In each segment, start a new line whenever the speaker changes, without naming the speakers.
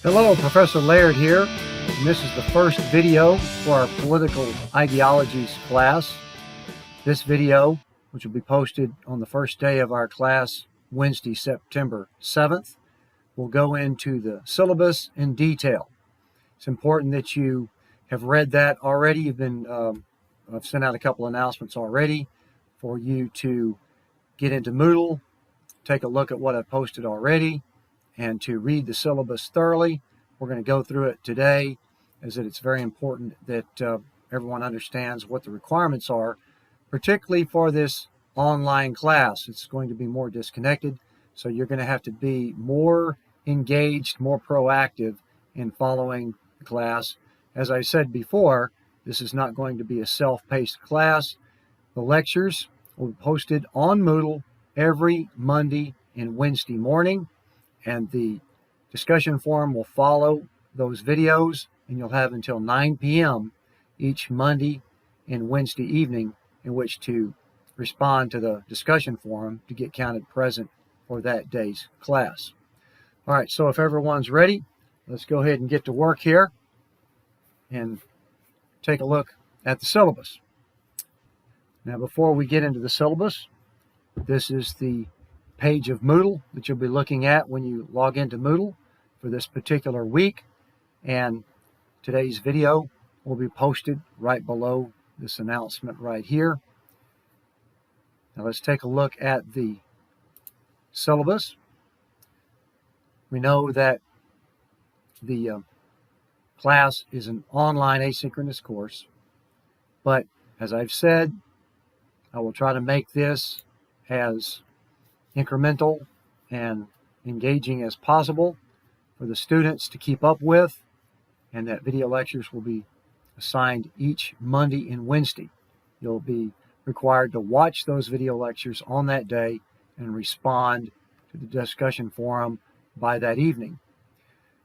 Hello, Professor Laird here, and this is the first video for our political ideologies class. This video, which will be posted on the first day of our class, Wednesday, September 7th, will go into the syllabus in detail. It's important that you have read that already. I've sent out a couple announcements already for you to get into Moodle, take a look at what I've posted already, and to read the syllabus thoroughly. We're going to go through it today, as it's very important that everyone understands what the requirements are, particularly for this online class. It's going to be more disconnected, so you're going to have to be more engaged, more proactive in following the class. As I said before, this is not going to be a self-paced class. The lectures will be posted on Moodle every Monday and Wednesday morning, and the discussion forum will follow those videos, and you'll have until 9 p.m. each Monday and Wednesday evening in which to respond to the discussion forum to get counted present for that day's class. All right, so if everyone's ready, let's go ahead and get to work here and take a look at the syllabus. Now, before we get into the syllabus, this is the page of Moodle that you'll be looking at when you log into Moodle for this particular week, and today's video will be posted right below this announcement right here. Now let's take a look at the syllabus. We know that the class is an online asynchronous course, but as I've said, I will try to make this as incremental and engaging as possible for the students to keep up with, and that video lectures will be assigned each Monday and Wednesday. You'll be required to watch those video lectures on that day and respond to the discussion forum by that evening.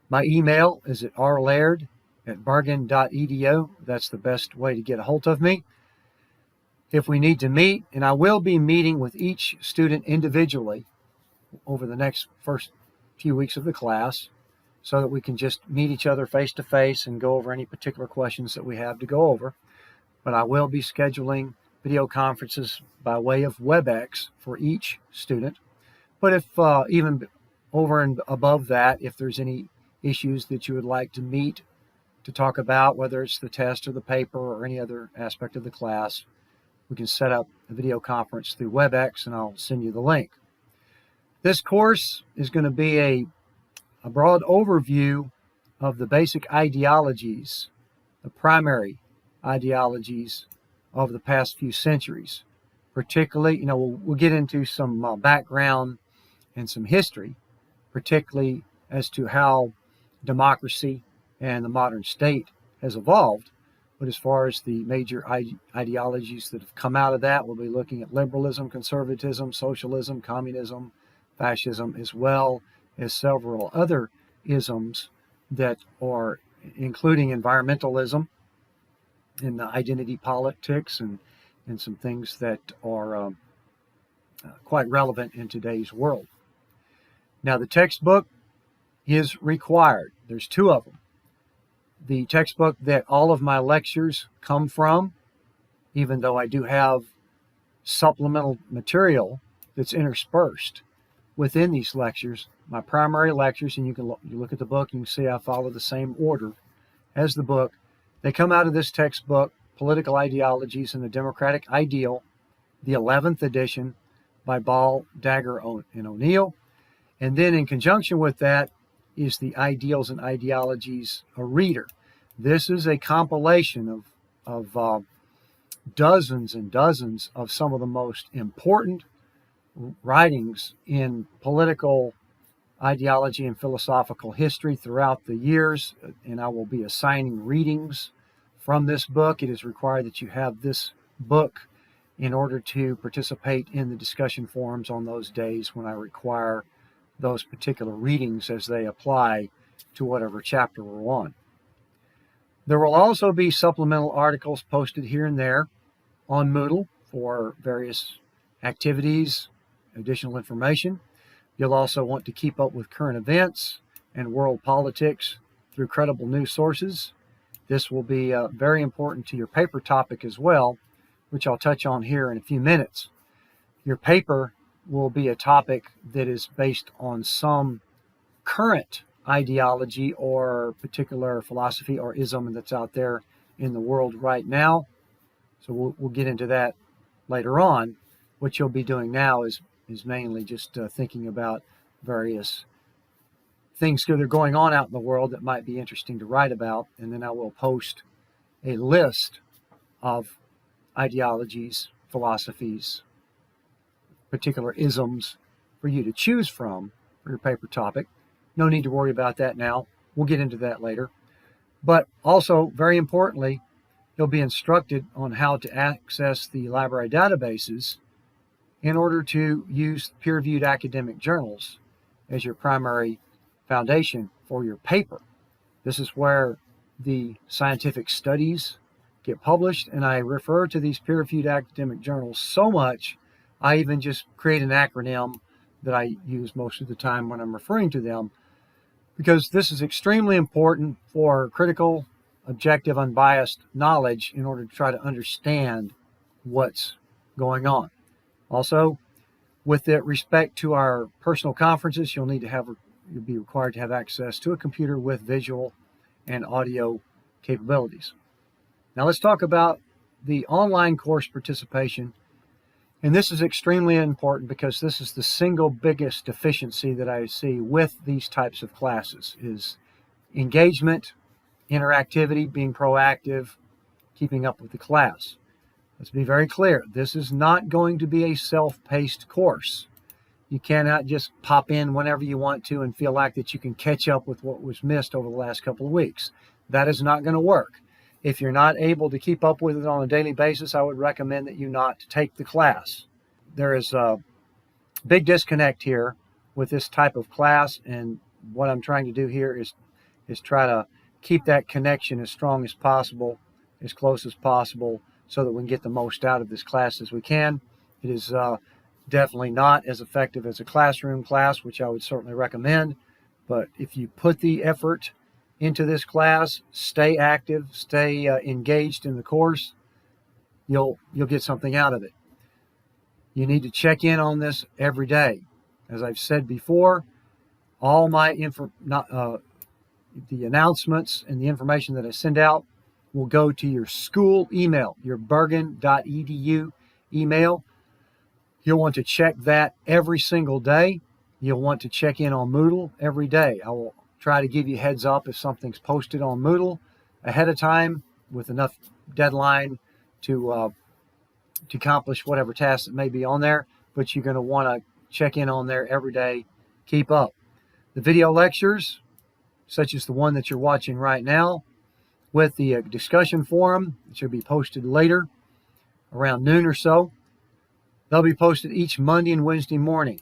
My email is at rlaird@bargain.edu. That's the best way to get a hold of me. If we need to meet, and I will be meeting with each student individually over the first few weeks of the class, so that we can just meet each other face to face and go over any particular questions that we have to go over. But I will be scheduling video conferences by way of WebEx for each student. But if even over and above that, if there's any issues that you would like to meet to talk about, whether it's the test or the paper or any other aspect of the class, we can set up a video conference through WebEx, and I'll send you the link. This course is going to be a broad overview of the basic ideologies, the primary ideologies of the past few centuries. Particularly, we'll get into some background and some history, particularly as to how democracy and the modern state has evolved. But as far as the major ideologies that have come out of that, we'll be looking at liberalism, conservatism, socialism, communism, fascism, as well as several other isms that are including environmentalism and identity politics and some things that are quite relevant in today's world. Now, the textbook is required. There's two of them. The textbook that all of my lectures come from, even though I do have supplemental material that's interspersed within these lectures, my primary lectures, and you look at the book, you can see I follow the same order as the book. They come out of this textbook, Political Ideologies and the Democratic Ideal, the 11th edition by Ball, Dagger, and O'Neill. And then in conjunction with that is the Ideals and Ideologies, a reader. This is a compilation of dozens and dozens of some of the most important writings in political ideology and philosophical history throughout the years, and I will be assigning readings from this book. It is required that you have this book in order to participate in the discussion forums on those days when I require those particular readings as they apply to whatever chapter we're on. There will also be supplemental articles posted here and there on Moodle for various activities, additional information. You'll also want to keep up with current events and world politics through credible news sources. This will be very important to your paper topic as well, which I'll touch on here in a few minutes. Your paper will be a topic that is based on some current ideology or particular philosophy or ism that's out there in the world right now. So we'll get into that later on. What you'll be doing now is mainly just thinking about various things that are going on out in the world that might be interesting to write about, and then I will post a list of ideologies, philosophies, particular isms for you to choose from for your paper topic. No need to worry about that now. We'll get into that later. But also, very importantly, you'll be instructed on how to access the library databases in order to use peer-reviewed academic journals as your primary foundation for your paper. This is where the scientific studies get published, and I refer to these peer-reviewed academic journals so much, I even just create an acronym that I use most of the time when I'm referring to them, because this is extremely important for critical, objective, unbiased knowledge in order to try to understand what's going on. Also, with respect to our personal conferences, you'll be required to have access to a computer with visual and audio capabilities. Now let's talk about the online course participation. And this is extremely important because this is the single biggest deficiency that I see with these types of classes is engagement, interactivity, being proactive, keeping up with the class. Let's be very clear. This is not going to be a self-paced course. You cannot just pop in whenever you want to and feel like that you can catch up with what was missed over the last couple of weeks. That is not going to work. If you're not able to keep up with it on a daily basis, I would recommend that you not take the class. There is a big disconnect here with this type of class, and what I'm trying to do here is try to keep that connection as strong as possible, as close as possible, so that we can get the most out of this class as we can. It is definitely not as effective as a classroom class, which I would certainly recommend. But if you put the effort into this class, stay active, stay engaged in the course, you'll get something out of it. You need to check in on this every day. As I've said before, all my the announcements and the information that I send out will go to your school email, your bergen.edu email. You'll want to check that every single day. You'll want to check in on Moodle every day. I will try to give you heads up if something's posted on Moodle ahead of time with enough deadline to accomplish whatever task that may be on there. But you're going to want to check in on there every day. Keep up. The video lectures, such as the one that you're watching right now, with the discussion forum, which will be posted later, around noon or so. They'll be posted each Monday and Wednesday morning,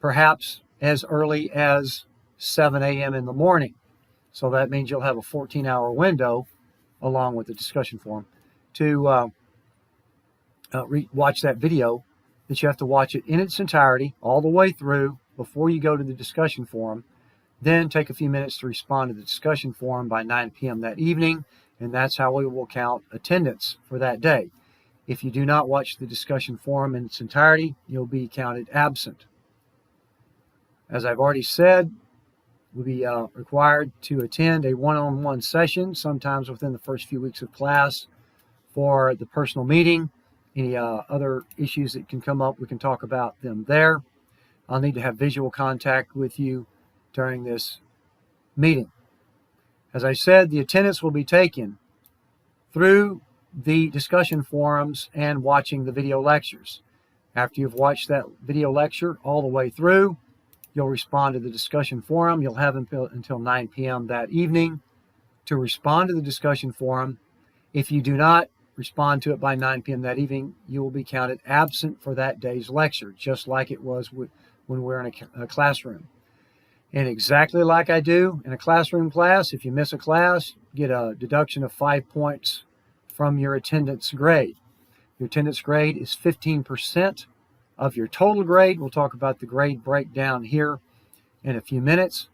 perhaps as early as 7 a.m. in the morning. So that means you'll have a 14-hour window, along with the discussion forum, to watch that video. That you have to watch it in its entirety, all the way through, before you go to the discussion forum. Then take a few minutes to respond to the discussion forum by 9 p.m. that evening, and that's how we will count attendance for that day. If you do not watch the discussion forum in its entirety, you'll be counted absent. As I've already said, we'll be required to attend a one-on-one session, sometimes within the first few weeks of class, for the personal meeting. Any other issues that can come up, we can talk about them there. I'll need to have visual contact with you during this meeting. As I said, the attendance will be taken through the discussion forums and watching the video lectures. After you've watched that video lecture all the way through, you'll respond to the discussion forum. You'll have until 9 p.m. that evening to respond to the discussion forum. If you do not respond to it by 9 p.m. that evening, you will be counted absent for that day's lecture, just like it was when we're in a classroom. And exactly like I do in a classroom class, if you miss a class, get a deduction of 5 points from your attendance grade. Your attendance grade is 15% of your total grade. We'll talk about the grade breakdown here in a few minutes.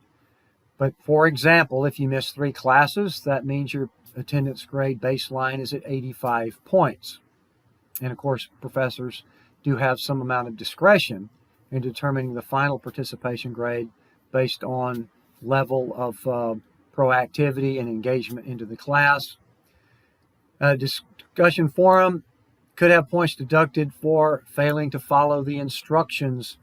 But for example, if you miss 3 classes, that means your attendance grade baseline is at 85 points. And of course, professors do have some amount of discretion in determining the final participation grade based on level of proactivity and engagement into the class. Discussion forum could have points deducted for failing to follow the instructions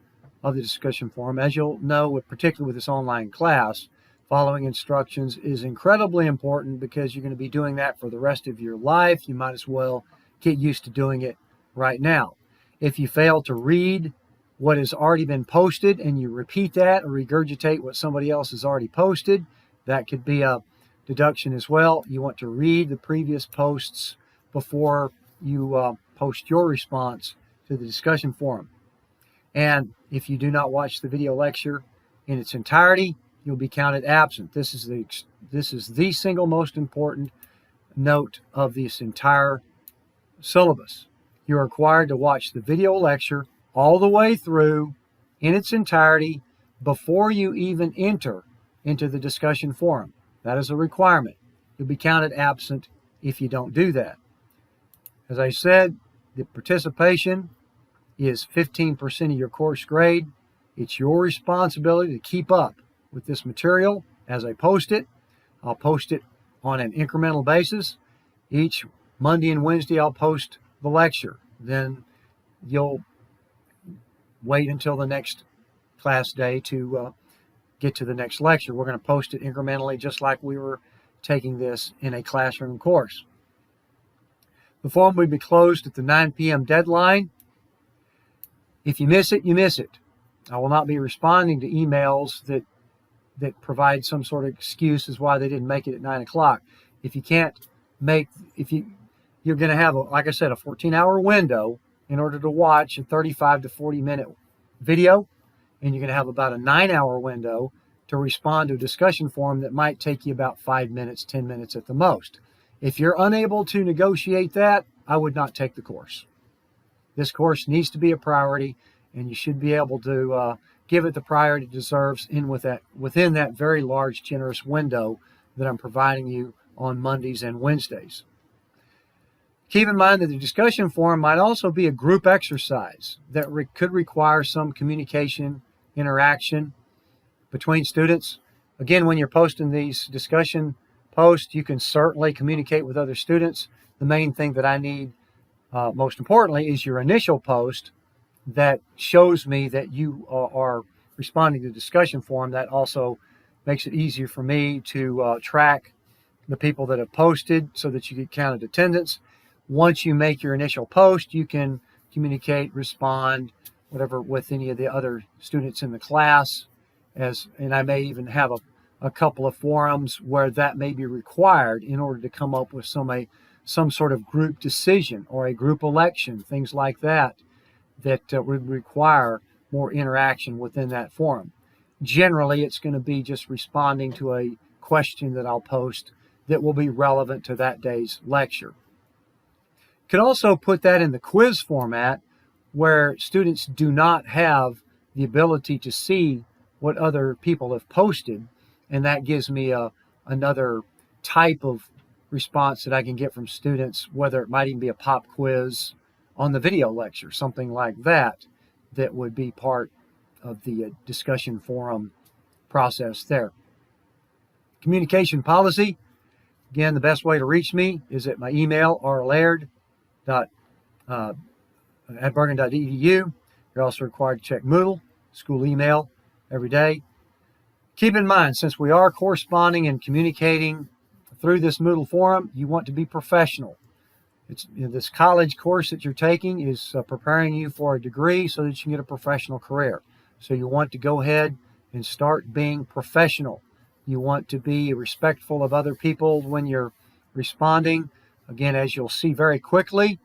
of the discussion forum. As you'll know, particularly with this online class, following instructions is incredibly important because you're going to be doing that for the rest of your life. You might as well get used to doing it right now. If you fail to read what has already been posted and you repeat that or regurgitate what somebody else has already posted, that could be a deduction as well. You want to read the previous posts before you post your response to the discussion forum. And if you do not watch the video lecture in its entirety, you'll be counted absent. This is the single most important note of this entire syllabus. You're required to watch the video lecture all the way through in its entirety before you even enter into the discussion forum. That is a requirement. You'll be counted absent if you don't do that. As I said, the participation is 15% of your course grade. It's your responsibility to keep up with this material as I post it. I'll post it on an incremental basis. Each Monday and Wednesday I'll post the lecture. Then you'll wait until the next class day to get to the next lecture. We're going to post it incrementally just like we were taking this in a classroom course. The forum will be closed at the 9 p.m. deadline. If you miss it, you miss it. I will not be responding to emails that provide some sort of excuse as why they didn't make it at 9 o'clock. If you can't make, you're going to have, like I said, a 14-hour window in order to watch a 35 to 40-minute video, and you're going to have about a 9-hour window to respond to a discussion forum that might take you about 5 minutes, 10 minutes at the most. If you're unable to negotiate that, I would not take the course. This course needs to be a priority, and you should be able to give it the priority it deserves within that very large, generous window that I'm providing you on Mondays and Wednesdays. Keep in mind that the discussion forum might also be a group exercise that could require some communication, interaction between students. Again, when you're posting these discussion posts, you can certainly communicate with other students. The main thing that I need, most importantly, is your initial post that shows me that you are responding to the discussion forum. That also makes it easier for me to track the people that have posted so that you get counted attendance. Once you make your initial post, you can communicate, respond, whatever, with any of the other students in the class. And I may even have a couple of forums where that may be required in order to come up with some sort of group decision or a group election, things like that would require more interaction within that forum. Generally, it's going to be just responding to a question that I'll post that will be relevant to that day's lecture. You can also put that in the quiz format where students do not have the ability to see what other people have posted, and that gives me another type of response that I can get from students, whether it might even be a pop quiz on the video lecture, something like that would be part of the discussion forum process there. Communication policy. Again, the best way to reach me is at my email, rlaird@bergen.edu. You're also required to check Moodle, school email, every day. Keep in mind, since we are corresponding and communicating through this Moodle forum, you want to be professional. This college course that you're taking is preparing you for a degree so that you can get a professional career. So you want to go ahead and start being professional. You want to be respectful of other people when you're responding. Again, as you'll see very quickly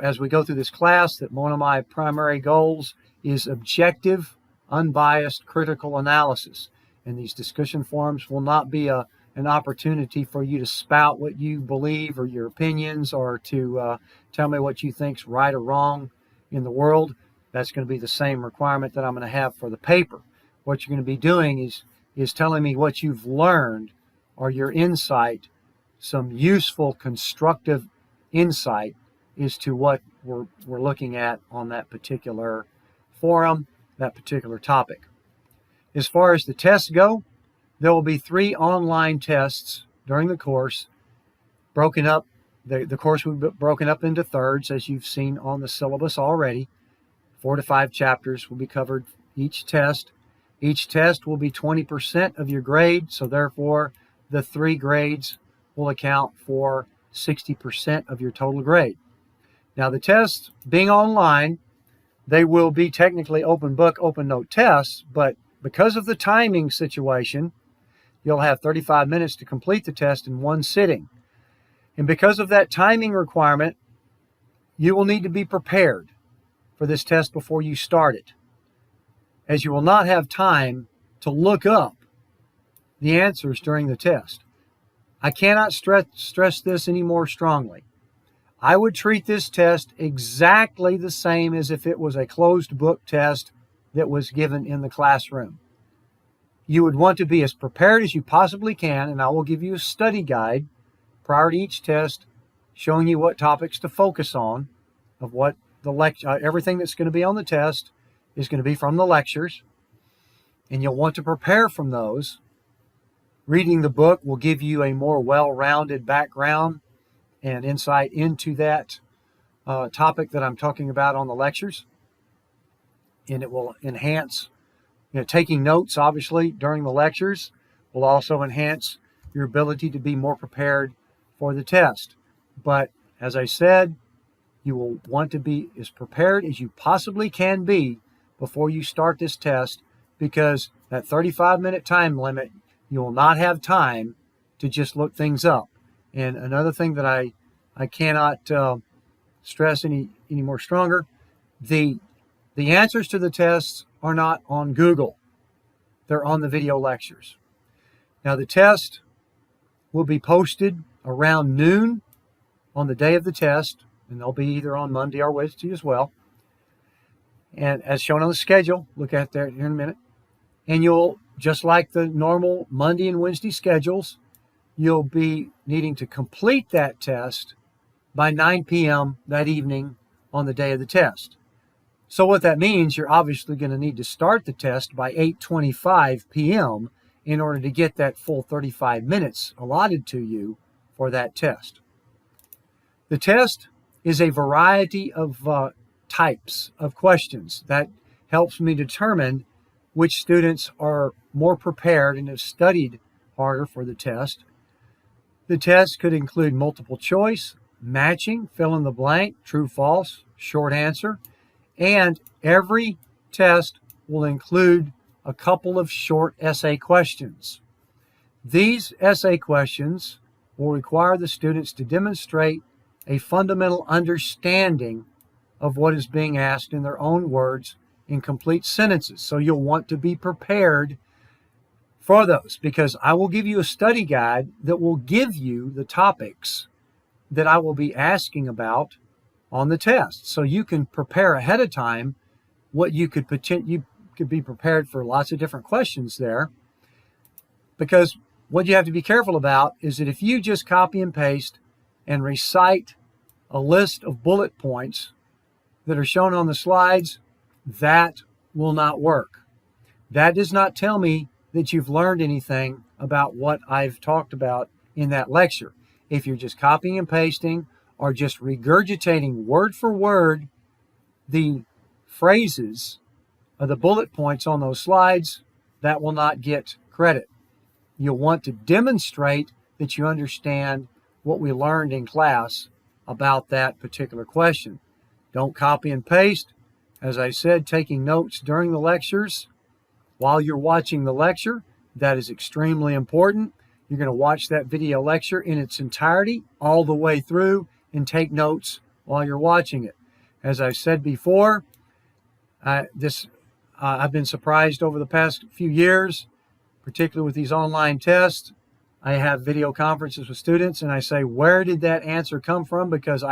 as we go through this class, that one of my primary goals is objective, unbiased, critical analysis. And these discussion forums will not be an opportunity for you to spout what you believe or your opinions, or to tell me what you think's right or wrong in the world. That's going to be the same requirement that I'm going to have for the paper. What you're going to be doing is is telling me what you've learned or your insight, some useful, constructive insight as to what we're looking at on that particular forum, that particular topic. As far as the tests go, there will be 3 online tests during the course, broken up. The course will be broken up into thirds, as you've seen on the syllabus already. 4 to 5 chapters will be covered each test. Each test will be 20% of your grade, so therefore the 3 grades will account for 60% of your total grade. Now, the tests being online, they will be technically open book, open note tests, but because of the timing situation, you'll have 35 minutes to complete the test in one sitting. And because of that timing requirement, you will need to be prepared for this test before you start it, as you will not have time to look up the answers during the test. I cannot stress this any more strongly. I would treat this test exactly the same as if it was a closed book test that was given in the classroom. You would want to be as prepared as you possibly can, and I will give you a study guide prior to each test showing you what topics to focus on, of what the everything that's going to be on the test is going to be from the lectures, and you'll want to prepare from those. Reading the book will give you a more well-rounded background and insight into that topic that I'm talking about on the lectures, and it will enhance, taking notes obviously during the lectures will also enhance your ability to be more prepared for the test. But as I said, you will want to be as prepared as you possibly can be before you start this test, because that 35-minute time limit, you will not have time to just look things up. And another thing that I cannot stress any more stronger, the answers to the tests are not on Google. They're on the video lectures. Now, the test will be posted around noon on the day of the test, and they'll be either on Monday or Wednesday as well. And as shown on the schedule, look at that here in a minute. And you'll, just like the normal Monday and Wednesday schedules, you'll be needing to complete that test by 9 p.m. that evening on the day of the test. So what that means, you're obviously going to need to start the test by 8:25 p.m. in order to get that full 35 minutes allotted to you for that test. The test is a variety of types of questions that helps me determine which students are more prepared and have studied harder for the test. The test could include multiple choice, matching, fill in the blank, true, false, short answer, and every test will include a couple of short essay questions. These essay questions will require the students to demonstrate a fundamental understanding of what is being asked in their own words in complete sentences. So you'll want to be prepared for those, because I will give you a study guide that will give you the topics that I will be asking about on the test. So you can prepare ahead of time what you could be prepared for lots of different questions there. Because what you have to be careful about is that if you just copy and paste and recite a list of bullet points that are shown on the slides, that will not work. That does not tell me that you've learned anything about what I've talked about in that lecture. If you're just copying and pasting or just regurgitating word for word the phrases or the bullet points on those slides, that will not get credit. You'll want to demonstrate that you understand what we learned in class about that particular question. Don't copy and paste. As I said, taking notes during the lectures while you're watching the lecture, that is extremely important. You're going to watch that video lecture in its entirety all the way through and take notes while you're watching it. As I said before, I've been surprised over the past few years, particularly with these online tests. I have video conferences with students and I say, where did that answer come from? Because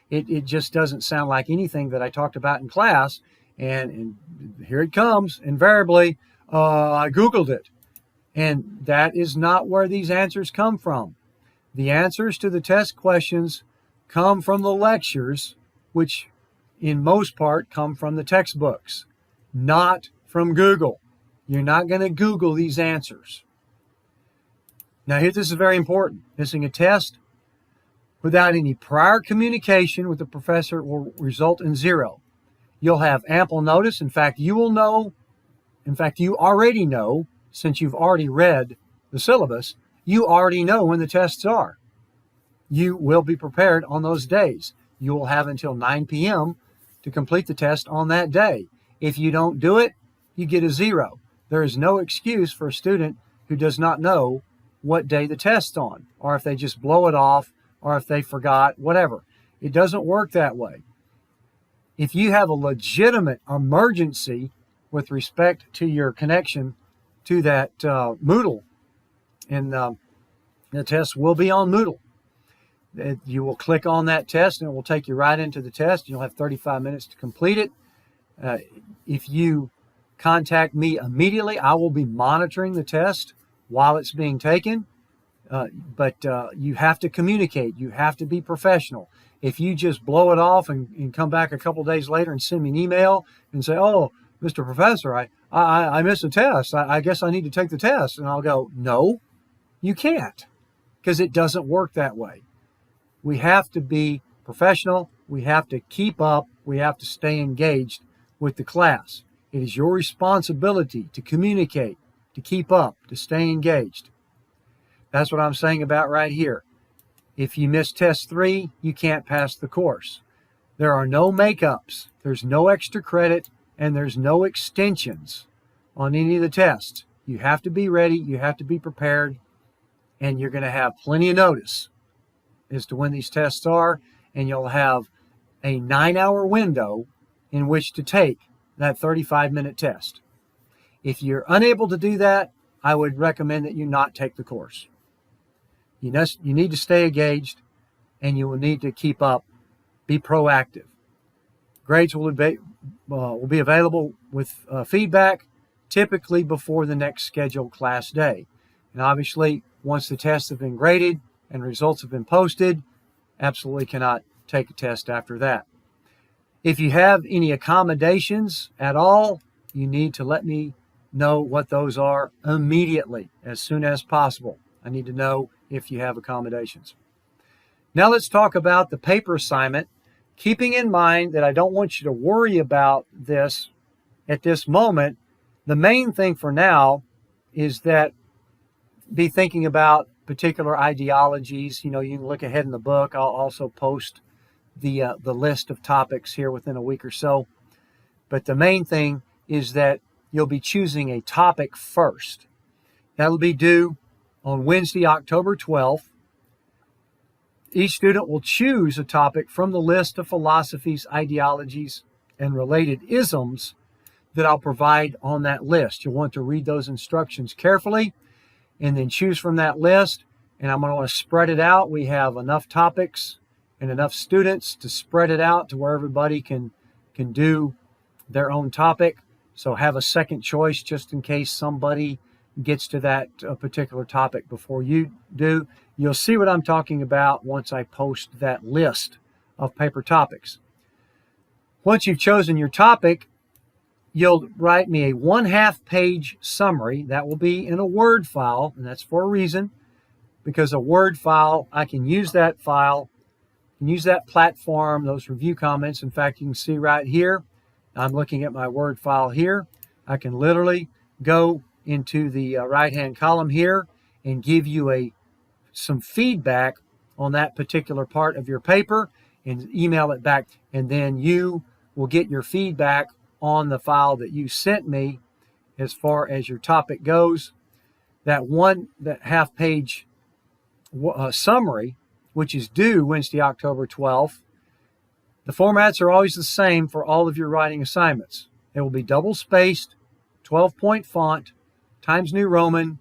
it just doesn't sound like anything that I talked about in class. And here it comes, invariably, I Googled it. And that is not where these answers come from. The answers to the test questions come from the lectures, which in most part come from the textbooks, not from Google. You're not going to Google these answers. Now, here, this is very important. Missing a test without any prior communication with the professor will result in 0. You'll have ample notice. In fact, you will know. In fact, you already know, since you've already read the syllabus, you already know when the tests are. You will be prepared on those days. You will have until 9 p.m. to complete the test on that day. If you don't do it, you get a 0. There is no excuse for a student who does not know what day the test's on, or if they just blow it off, or if they forgot, whatever. It doesn't work that way. If you have a legitimate emergency with respect to your connection to that Moodle, and the test will be on Moodle. You will click on that test and it will take you right into the test. You'll have 35 minutes to complete it. If you contact me immediately, I will be monitoring the test while it's being taken. But you have to communicate. You have to be professional. If you just blow it off and come back a couple days later and send me an email and say, "Oh, Mr. Professor, I missed a test. I guess I need to take the test." And I'll go, "No, you can't," because it doesn't work that way. We have to be professional. We have to keep up. We have to stay engaged with the class. It is your responsibility to communicate, to keep up, to stay engaged. That's what I'm saying about right here. If you miss test 3, you can't pass the course. There are no makeups. There's no extra credit, and there's no extensions on any of the tests. You have to be ready. You have to be prepared, and you're going to have plenty of notice as to when these tests are, and you'll have a 9-hour window in which to take that 35-minute test. If you're unable to do that, I would recommend that you not take the course. You need to stay engaged, and you will need to keep up. Be proactive. Grades will be available with feedback, typically before the next scheduled class day. And obviously, once the tests have been graded and results have been posted, absolutely cannot take a test after that. If you have any accommodations at all, you need to let me know what those are immediately, as soon as possible. I need to know if you have accommodations. Now let's talk about the paper assignment, keeping in mind that I don't want you to worry about this at this moment. The main thing for now is that be thinking about particular ideologies. You can look ahead in the book. I'll also post the list of topics here within a week or so. But the main thing is that you'll be choosing a topic first. That'll be due on Wednesday, October 12th. Each student will choose a topic from the list of philosophies, ideologies, and related isms that I'll provide on that list. You'll want to read those instructions carefully and then choose from that list. And I'm going to spread it out. We have enough topics and enough students to spread it out to where everybody can do their own topic. So have a second choice just in case somebody gets to that particular topic before you do. You'll see what I'm talking about once I post that list of paper topics. Once you've chosen your topic, you'll write me a 1/2 page summary. That will be in a Word file, and that's for a reason, because a Word file, I can use that file, can use that platform, those review comments. In fact, you can see right here, I'm looking at my Word file here. I can literally go into the right-hand column here and give you some feedback on that particular part of your paper and email it back. And then you will get your feedback on the file that you sent me as far as your topic goes. That 1/2 page summary, which is due Wednesday, October 12th, the formats are always the same for all of your writing assignments. It will be double-spaced, 12-point font, Times New Roman,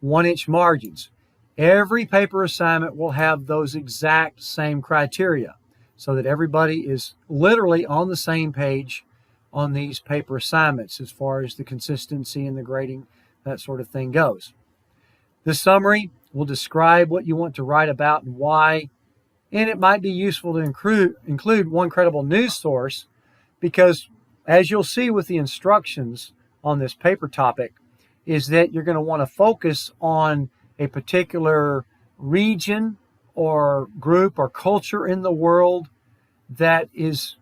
1-inch margins. Every paper assignment will have those exact same criteria so that everybody is literally on the same page on these paper assignments as far as the consistency and the grading, that sort of thing goes. This summary will describe what you want to write about and why, and it might be useful to include one credible news source because, as you'll see with the instructions on this paper topic, is that you're going to want to focus on a particular region or group or culture in the world that is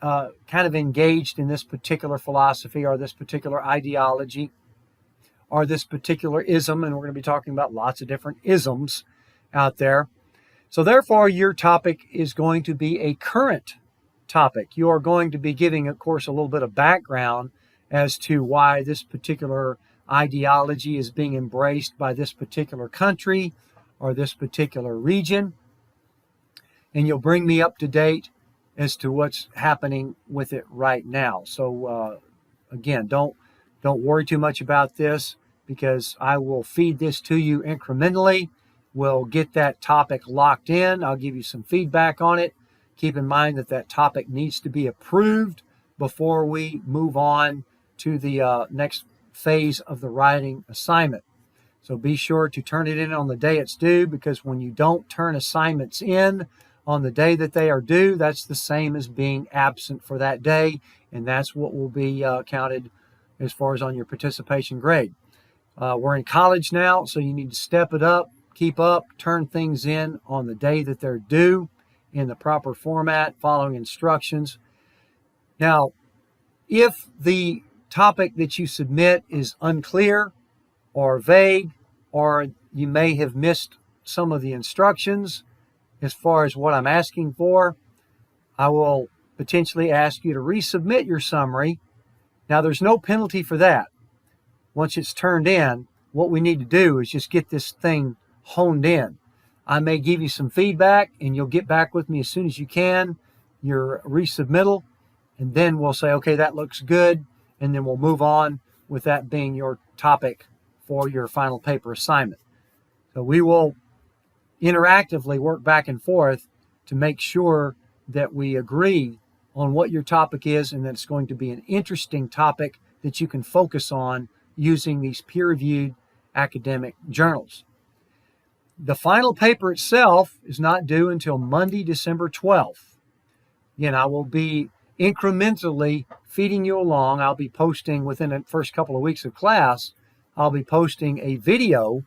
kind of engaged in this particular philosophy or this particular ideology or this particular ism, and we're going to be talking about lots of different isms out there. So therefore, your topic is going to be a current topic. You are going to be giving, of course, a little bit of background as to why this particular ideology is being embraced by this particular country or this particular region. And you'll bring me up to date as to what's happening with it right now. So again, don't worry too much about this because I will feed this to you incrementally. We'll get that topic locked in. I'll give you some feedback on it. Keep in mind that that topic needs to be approved before we move on to the next phase of the writing assignment. So be sure to turn it in on the day it's due, because when you don't turn assignments in on the day that they are due, that's the same as being absent for that day, and that's what will be counted as far as on your participation grade. We're in college now, so you need to step it up, keep up, turn things in on the day that they're due in the proper format, following instructions. Now, if the topic that you submit is unclear or vague, or you may have missed some of the instructions as far as what I'm asking for, I will potentially ask you to resubmit your summary. Now, there's no penalty for that. Once it's turned in, what we need to do is just get this thing honed in. I may give you some feedback, and you'll get back with me as soon as you can, your resubmittal, and then we'll say, okay, that looks good, and then we'll move on with that being your topic for your final paper assignment. So we will interactively work back and forth to make sure that we agree on what your topic is and that it's going to be an interesting topic that you can focus on using these peer-reviewed academic journals. The final paper itself is not due until Monday, December 12th. Again, I will be incrementally feeding you along. I'll be posting within the first couple of weeks of class, I'll be posting a video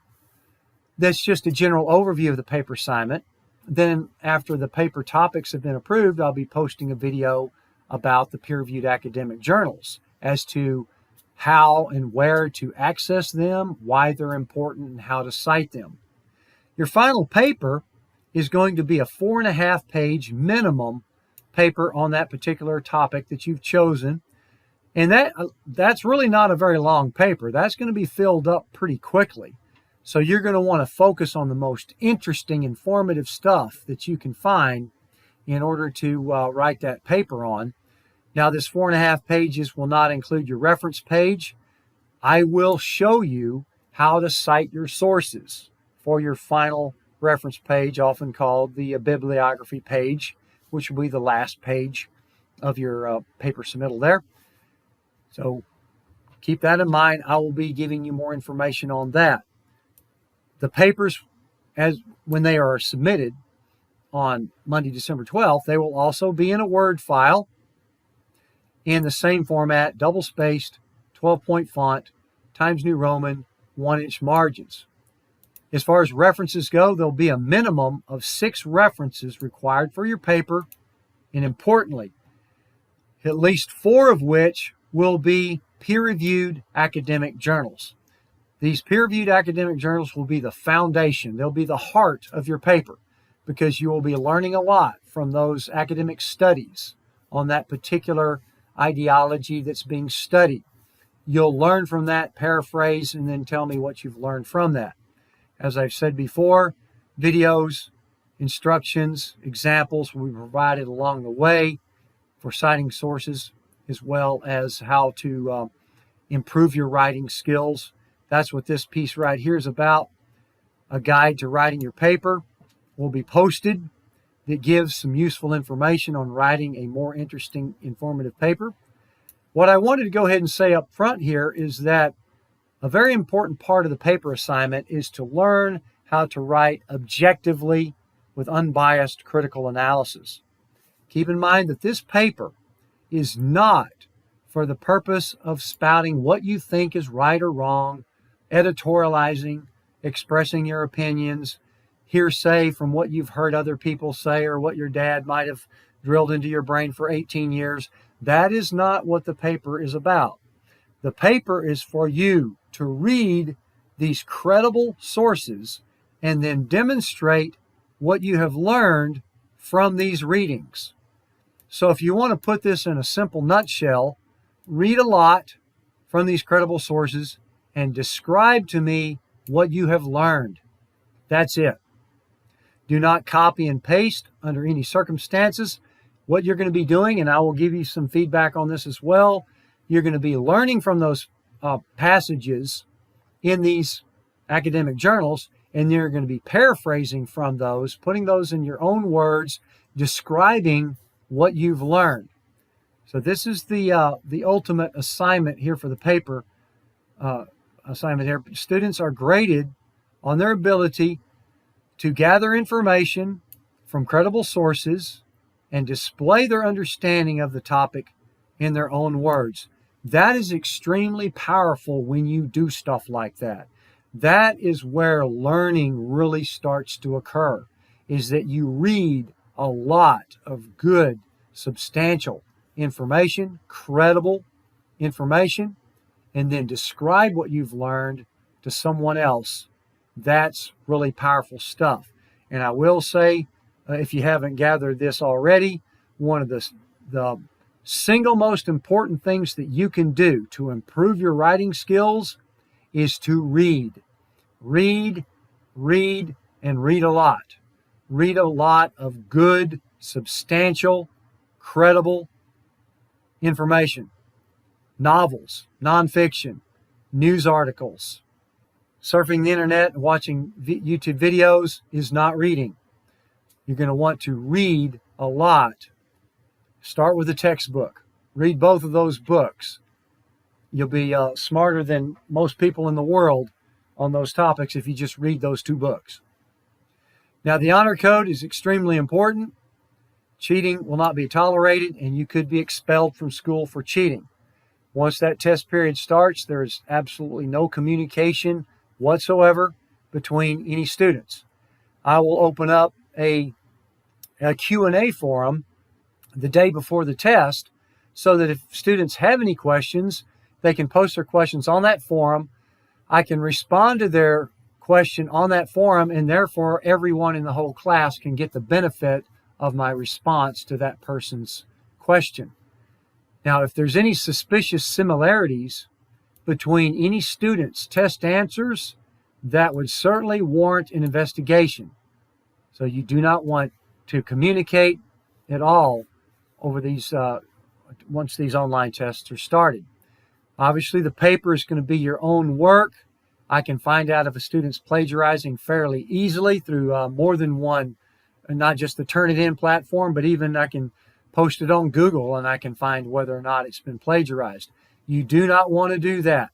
that's just a general overview of the paper assignment. Then after the paper topics have been approved, I'll be posting a video about the peer-reviewed academic journals as to how and where to access them, why they're important, and how to cite them. Your final paper is going to be a 4.5-page minimum paper on that particular topic that you've chosen. And that's really not a very long paper. That's going to be filled up pretty quickly. So you're going to want to focus on the most interesting, informative stuff that you can find in order to write that paper on. Now, this 4.5 pages will not include your reference page. I will show you how to cite your sources for your final reference page, often called the bibliography page, which will be the last page of your paper submittal there. So keep that in mind. I will be giving you more information on that. The papers, when they are submitted on Monday, December 12th, they will also be in a Word file in the same format, double-spaced, 12-point font, Times New Roman, 1-inch margins. As far as references go, there'll be a minimum of 6 references required for your paper, and importantly, at least 4 of which will be peer-reviewed academic journals. These peer-reviewed academic journals will be the foundation. They'll be the heart of your paper because you will be learning a lot from those academic studies on that particular ideology that's being studied. You'll learn from that, paraphrase, and then tell me what you've learned from that. As I've said before, videos, instructions, examples will be provided along the way for citing sources, as well as how to improve your writing skills. That's what this piece right here is about. A guide to writing your paper will be posted that gives some useful information on writing a more interesting, informative paper. What I wanted to go ahead and say up front here is that A very important part of the paper assignment is to learn how to write objectively with unbiased critical analysis. Keep in mind that this paper is not for the purpose of spouting what you think is right or wrong, editorializing, expressing your opinions, hearsay from what you've heard other people say or what your dad might have drilled into your brain for 18 years. That is not what the paper is about. The paper is for you to read these credible sources and then demonstrate what you have learned from these readings. So if you want to put this in a simple nutshell, read a lot from these credible sources and describe to me what you have learned. That's it. Do not copy and paste under any circumstances. What you're going to be doing, and I will give you some feedback on this as well, you're going to be learning from those passages in these academic journals, and you're going to be paraphrasing from those, putting those in your own words, describing what you've learned. So this is the ultimate assignment here for the paper assignment here. Students are graded on their ability to gather information from credible sources and display their understanding of the topic in their own words. That is extremely powerful when you do stuff like that. That is where learning really starts to occur, is that you read a lot of good, substantial information, credible information, and then describe what you've learned to someone else. That's really powerful stuff. And I will say, if you haven't gathered this already, one of the single most important things that you can do to improve your writing skills is to read. Read, read, and read a lot. Read a lot of good, substantial, credible information. Novels, nonfiction, news articles. Surfing the internet and watching YouTube videos is not reading. You're going to want to read a lot. Start with a textbook. Read both of those books. You'll be smarter than most people in the world on those topics if you just read those two books. Now, the honor code is extremely important. Cheating will not be tolerated, and you could be expelled from school for cheating. Once that test period starts, there is absolutely no communication whatsoever between any students. I will open up a Q&A forum the day before the test so that if students have any questions, they can post their questions on that forum. I can respond to their question on that forum, and therefore everyone in the whole class can get the benefit of my response to that person's question. Now, if there's any suspicious similarities between any student's test answers, that would certainly warrant an investigation. So you do not want to communicate at all over these once these online tests are started. Obviously, the paper is going to be your own work. I can find out if a student's plagiarizing fairly easily through more than one, not just the Turnitin platform, but even I can post it on Google and I can find whether or not it's been plagiarized. You do not want to do that.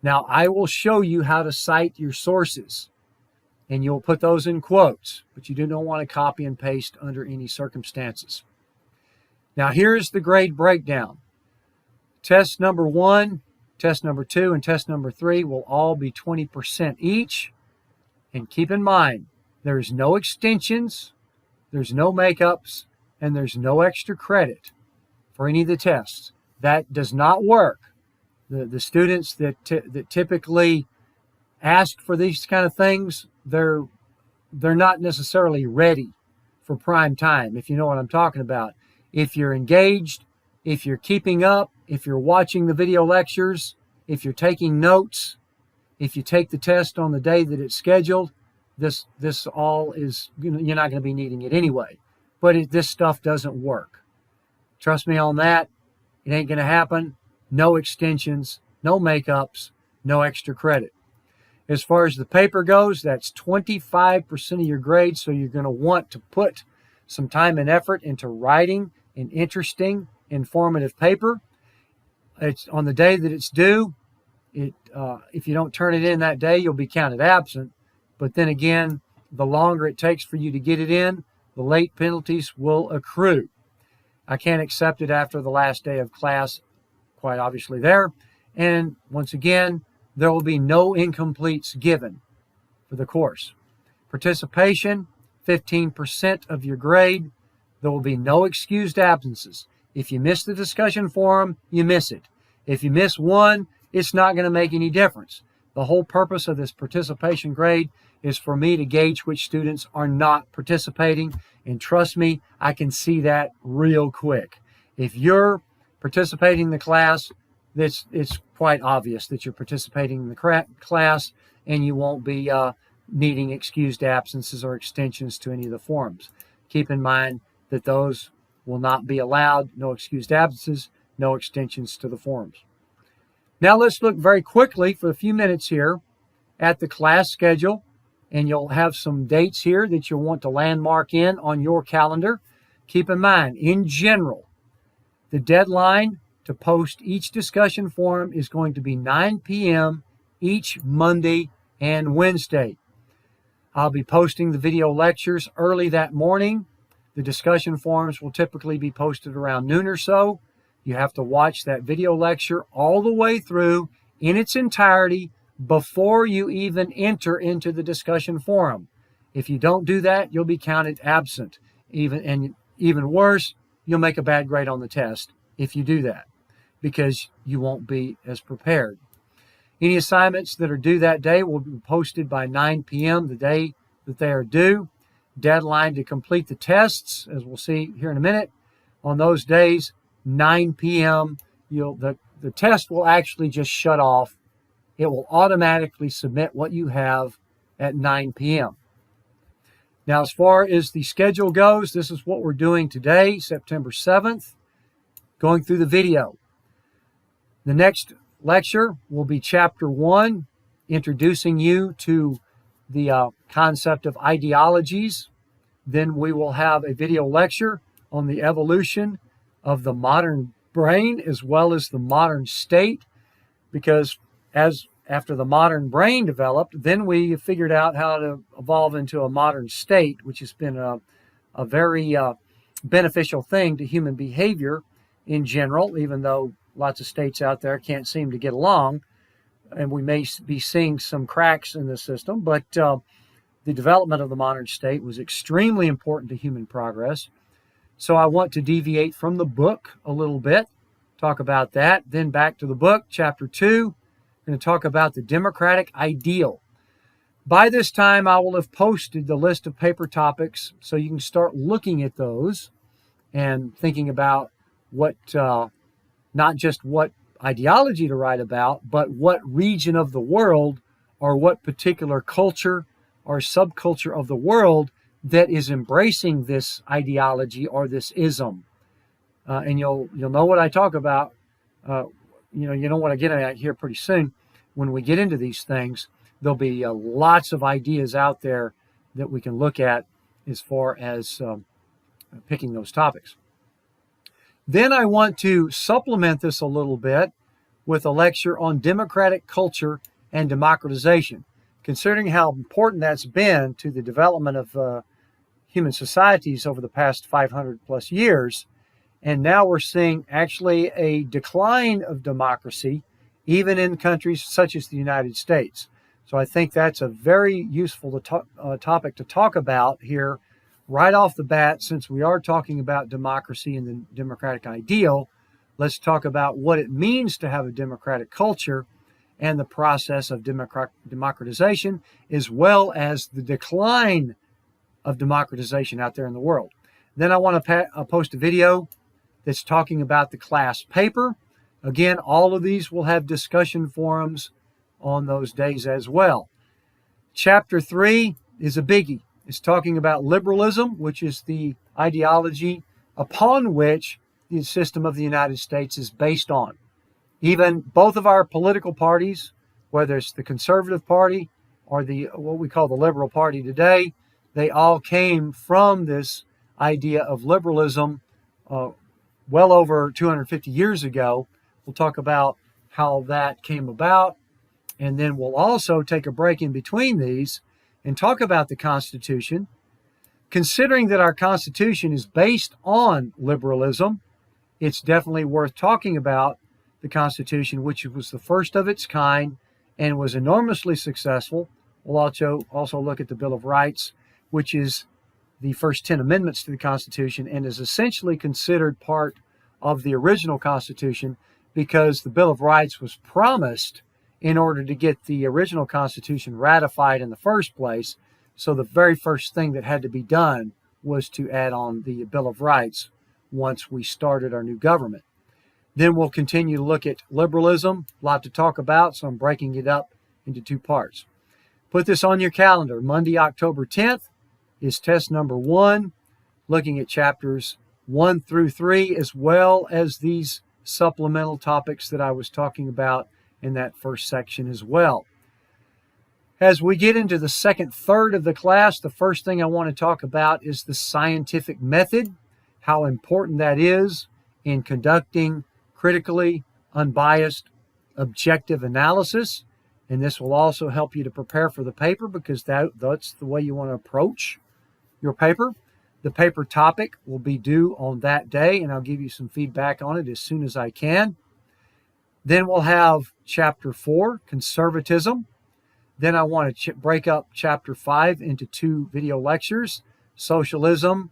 Now, I will show you how to cite your sources, and you'll put those in quotes, but you do not want to copy and paste under any circumstances. Now, here's the grade breakdown. Test number 1, test number 2, and test number 3 will all be 20% each. And keep in mind, there's no extensions, there's no makeups, and there's no extra credit for any of the tests. That does not work. The students that typically ask for these kind of things, they're not necessarily ready for prime time, if you know what I'm talking about. If you're engaged, if you're keeping up, if you're watching the video lectures, if you're taking notes, if you take the test on the day that it's scheduled, this all is, you're not going to be needing it anyway. But this stuff doesn't work. Trust me on that. It ain't going to happen. No extensions, no makeups, no extra credit. As far as the paper goes, that's 25% of your grade, so you're going to want to put some time and effort into writing an interesting, informative paper. It's on the day that it's due. If you don't turn it in that day, you'll be counted absent. But then again, the longer it takes for you to get it in, the late penalties will accrue. I can't accept it after the last day of class, quite obviously there. And once again, there will be no incompletes given for the course. Participation, 15% of your grade. There will be no excused absences. If you miss the discussion forum, you miss it. If you miss one, it's not going to make any difference. The whole purpose of this participation grade is for me to gauge which students are not participating. And trust me, I can see that real quick. If you're participating in the class, it's quite obvious that you're participating in the class, and you won't be needing excused absences or extensions to any of the forms. Keep in mind that those will not be allowed. No excused absences, no extensions to the forms. Now let's look very quickly for a few minutes here at the class schedule, and you'll have some dates here that you'll want to landmark in on your calendar. Keep in mind, in general, the deadline to post each discussion forum is going to be 9 p.m. each Monday and Wednesday. I'll be posting the video lectures early that morning. The discussion forums will typically be posted around noon or so. You have to watch that video lecture all the way through in its entirety before you even enter into the discussion forum. If you don't do that, you'll be counted absent. Even worse, you'll make a bad grade on the test if you do that, because you won't be as prepared. Any assignments that are due that day will be posted by 9 p.m. the day that they are due. Deadline to complete the tests, as we'll see here in a minute, on those days, 9 p.m. The test will actually just shut off. It will automatically submit what you have at 9 p.m. Now, as far as the schedule goes, this is what we're doing today, September 7th, going through the video. The next lecture will be Chapter 1, introducing you to the concept of ideologies. Then we will have a video lecture on the evolution of the modern brain as well as the modern state, because after the modern brain developed, then we figured out how to evolve into a modern state, which has been a very beneficial thing to human behavior in general, even though lots of states out there can't seem to get along, and we may be seeing some cracks in the system, but the development of the modern state was extremely important to human progress. So I want to deviate from the book a little bit, talk about that, then back to the book, Chapter 2. I'm going to talk about the democratic ideal. By this time, I will have posted the list of paper topics, so you can start looking at those and thinking about what, not just what ideology to write about, but what region of the world or what particular culture or subculture of the world that is embracing this ideology or this ism. And you'll know what I talk about. You know what I get at here pretty soon. When we get into these things, there'll be lots of ideas out there that we can look at as far as picking those topics. Then I want to supplement this a little bit with a lecture on democratic culture and democratization. Considering how important that's been to the development of human societies over the past 500 plus years, and now we're seeing actually a decline of democracy, even in countries such as the United States. So I think that's a very useful topic to talk about here right off the bat. Since we are talking about democracy and the democratic ideal, let's talk about what it means to have a democratic culture and the process of democratization, as well as the decline of democratization out there in the world. Then I want to post a video that's talking about the class paper. Again, all of these will have discussion forums on those days as well. Chapter 3 is a biggie. It's talking about liberalism, which is the ideology upon which the system of the United States is based on. Even both of our political parties, whether it's the Conservative Party or what we call the Liberal Party today, they all came from this idea of liberalism well over 250 years ago. We'll talk about how that came about And then we'll also take a break in between these and talk about the Constitution, considering that our Constitution is based on liberalism. It's definitely worth talking about the Constitution, which was the first of its kind and was enormously successful. We'll also look at the Bill of Rights, which is the first 10 amendments to the Constitution and is essentially considered part of the original Constitution because the Bill of Rights was promised in order to get the original Constitution ratified in the first place. So the very first thing that had to be done was to add on the Bill of Rights once we started our new government. Then we'll continue to look at liberalism, a lot to talk about, so I'm breaking it up into 2 parts. Put this on your calendar. Monday, October 10th is test number 1, looking at chapters 1 through 3, as well as these supplemental topics that I was talking about in that first section as well. As we get into the second third of the class, the first thing I want to talk about is the scientific method, how important that is in conducting critically unbiased, objective analysis. And this will also help you to prepare for the paper because that's the way you want to approach your paper. The paper topic will be due on that day, and I'll give you some feedback on it as soon as I can. Then we'll have Chapter 4, Conservatism. Then I want to break up Chapter 5 into 2 video lectures, Socialism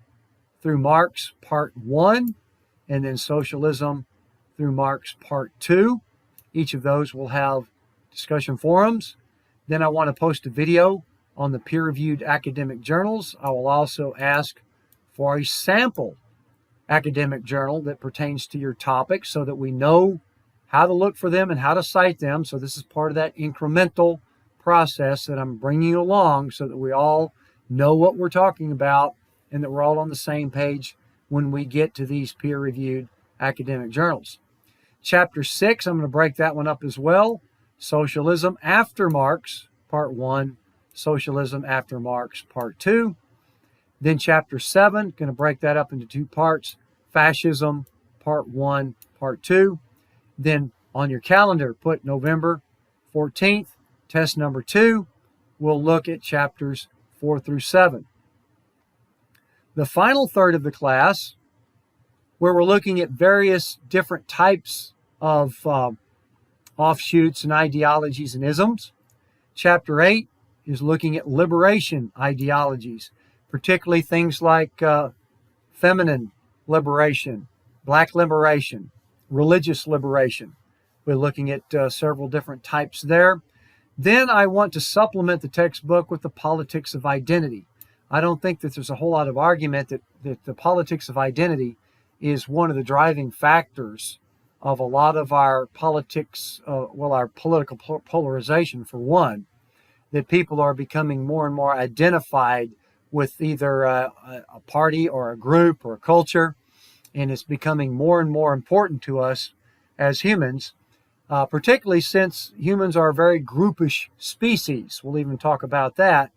through Marx Part 1, and then Socialism through Marx Part 2. Each of those will have discussion forums. Then I want to post a video on the peer-reviewed academic journals. I will also ask for a sample academic journal that pertains to your topic so that we know how to look for them and how to cite them. So this is part of that incremental process that I'm bringing along so that we all know what we're talking about and that we're all on the same page when we get to these peer-reviewed academic journals. Chapter 6, I'm going to break that one up as well. Socialism after Marx, Part 1. Socialism after Marx, Part 2. Then Chapter 7, going to break that up into 2 parts. Fascism, Part 1, Part 2. Then on your calendar, put November 14th, test number 2. We'll look at chapters 4 through 7. The final third of the class, where we're looking at various different types of offshoots and ideologies and isms. Chapter 8 is looking at liberation ideologies, particularly things like feminine liberation, black liberation, religious liberation. We're looking at several different types there. Then I want to supplement the textbook with the politics of identity. I don't think that there's a whole lot of argument that the politics of identity is one of the driving factors of a lot of our politics, our political polarization for one, that people are becoming more and more identified with either a party or a group or a culture, and it's becoming more and more important to us as humans, particularly since humans are a very groupish species. We'll even talk about that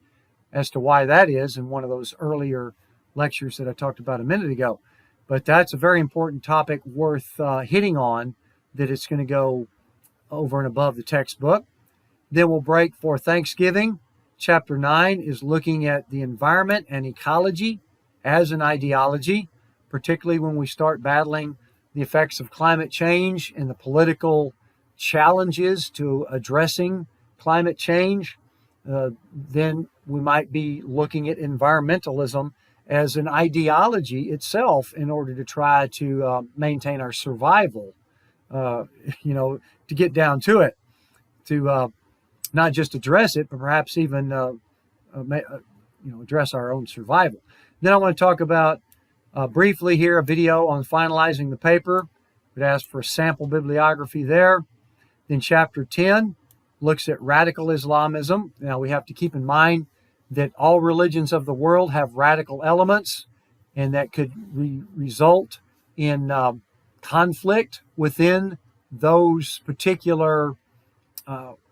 as to why that is in one of those earlier lectures that I talked about a minute ago. But that's a very important topic worth hitting on, that it's going to go over and above the textbook. Then we'll break for Thanksgiving. Chapter 9 is looking at the environment and ecology as an ideology, particularly when we start battling the effects of climate change and the political challenges to addressing climate change. Then we might be looking at environmentalism as an ideology itself in order to try to maintain our survival, to get down to it, to not just address it, but perhaps even address our own survival. Then I want to talk about briefly here a video on finalizing the paper. We'd ask for a sample bibliography there. Then Chapter 10 looks at radical Islamism. Now we have to keep in mind that all religions of the world have radical elements, and that could result in conflict within those particular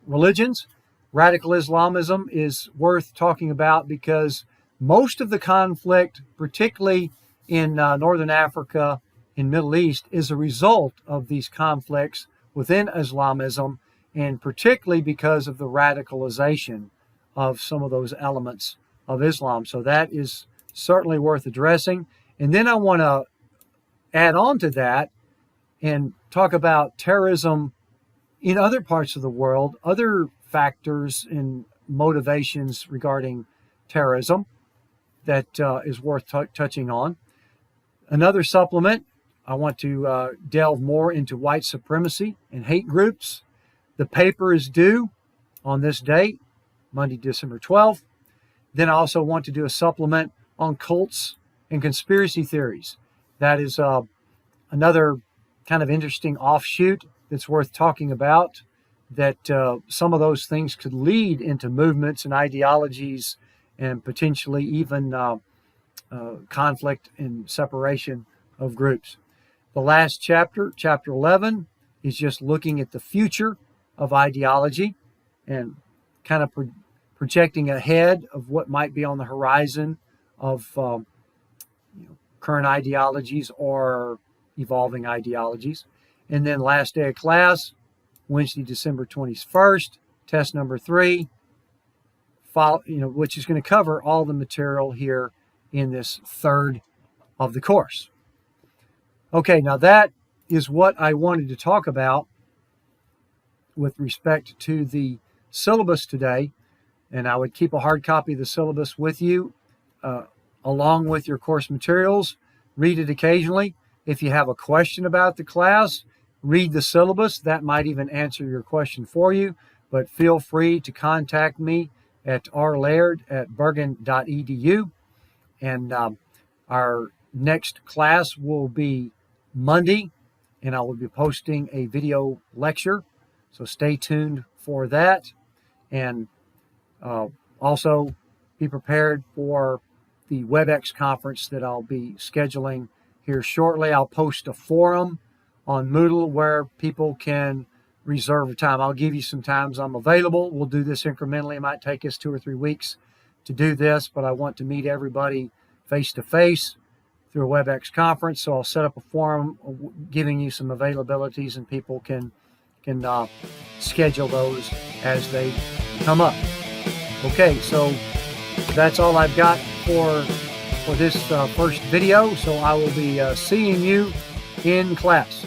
religions. Radical Islamism is worth talking about because most of the conflict, particularly in Northern Africa and Middle East, is a result of these conflicts within Islamism, and particularly because of the radicalization of some of those elements of Islam. So that is certainly worth addressing. And then I want to add on to that and talk about terrorism in other parts of the world, other factors and motivations regarding terrorism that is worth touching on. Another supplement, I want to delve more into white supremacy and hate groups. The paper is due on this date, Monday, December 12th. Then I also want to do a supplement on cults and conspiracy theories. That is another kind of interesting offshoot that's worth talking about, that some of those things could lead into movements and ideologies and potentially even conflict and separation of groups. The last chapter, chapter 11, is just looking at the future of ideology and kind of projecting ahead of what might be on the horizon of current ideologies or evolving ideologies. And then last day of class, Wednesday, December 21st, test number 3, which is going to cover all the material here in this third of the course. Okay, now that is what I wanted to talk about with respect to the syllabus today. And I would keep a hard copy of the syllabus with you along with your course materials. Read it occasionally. If you have a question about the class, read the syllabus. That might even answer your question for you. But feel free to contact me at rlaird@bergen.edu. And our next class will be Monday, and I will be posting a video lecture. So stay tuned for that. And also be prepared for the WebEx conference that I'll be scheduling here shortly. I'll post a forum on Moodle where people can reserve a time. I'll give you some times I'm available. We'll do this incrementally. It might take us 2 or 3 weeks to do this, but I want to meet everybody face-to-face through a WebEx conference. So I'll set up a forum giving you some availabilities, and people can schedule those as they come up. Okay, so that's all I've got for this first video. So I will be seeing you in class.